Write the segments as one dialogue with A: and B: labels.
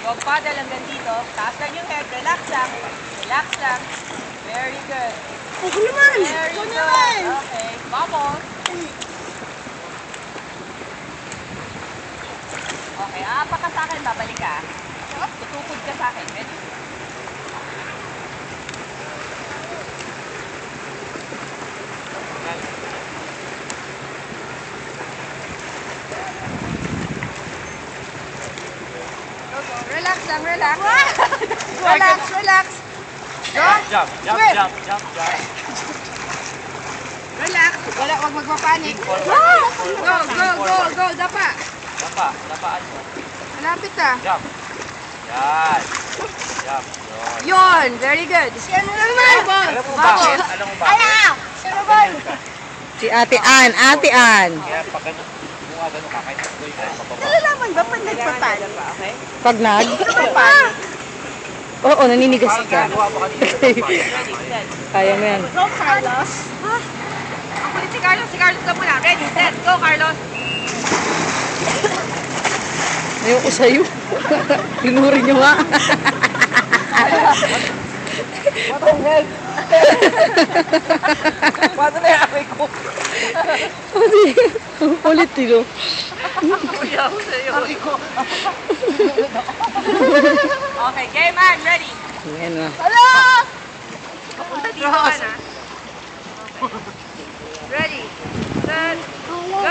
A: Huwag paddle hanggang dito. Taas lang yung head. Relax lang. Relax lang. Very good.
B: Ako naman!
A: Very
B: Ako
A: good.
B: naman!
A: Okay. Bubbles. Okay. Aapa ka sa akin. Babalik ka. Tutukod ka sa akin. Ready? Relax lang, relax. Relax, relax. Go.
C: Jump.
A: Relax. Wag magpapanik. Go, go. Dapa.
C: Dapaan mo.
A: Malapit na.
C: Jump. Yan. Jump.
A: Yun, very good.
B: Ano naman?
C: Alam mo bakit? Alam mo bakit?
B: Ano naman?
D: Si Ate Ann, Ate Ann.
C: Kaya pag ganun, kung ganun ka, kahit tuloy ka, mababa.
B: Nalalaman ba pag nagpapan?
A: Okay?
D: Pag nag? Oo, naninigas ka.
C: Ginagawa mo kanina.
A: Ready, set.
D: Kaya mo yan.
B: Go, Carlos.
A: Ang kulit si Carlos. Si Carlos ka muna. Ready, set. Go, Carlos.
D: Ayoko sa'yo. Pinurin nyo nga.
A: Paano na yung amoy ko?
D: Kasi, ang kulit nyo.
A: Kuya ako sa'yo. Okay, game man. Ready.
D: Ayan na.
B: Hala!
A: Papunta dito ka na. Okay. Ready, set, go.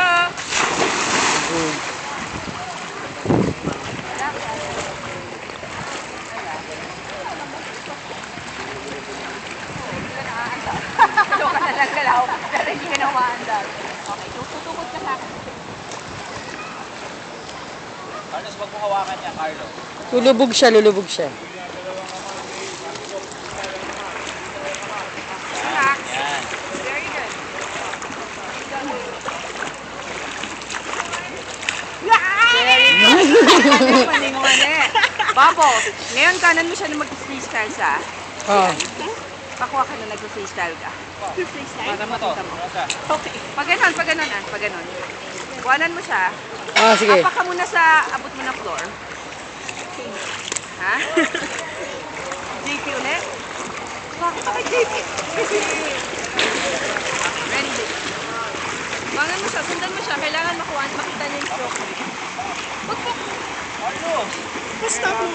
A: Ito ka na lang galaw, pero hindi ka na umaandar. Okay, tutukod ka sa akin.
C: Carlos, wag mo hawakan niya, Carlos.
D: Lulubog siya, lulubog siya.
A: Relax.
C: Yan.
A: Very good. Very good. Mali. Bubbles, ngayon kanan mo siya na mag-freestyle sa.
D: Oh.
A: Pakuha ka na nag-freestyle ka.
C: Mata mo to. Mata.
A: Okay. Pag ganon ah. Pag ganon. Kuhanan mo siya.
D: Ah, sige.
A: Apa ka muna sa abot mo ng floor. Ha? JP ulit? Bakit ka kay JP? Ready, JP. Kuhanan mo siya. Sundan mo siya. Kailangan makita niya yung stroke.
C: Carlos!
B: Stop mo.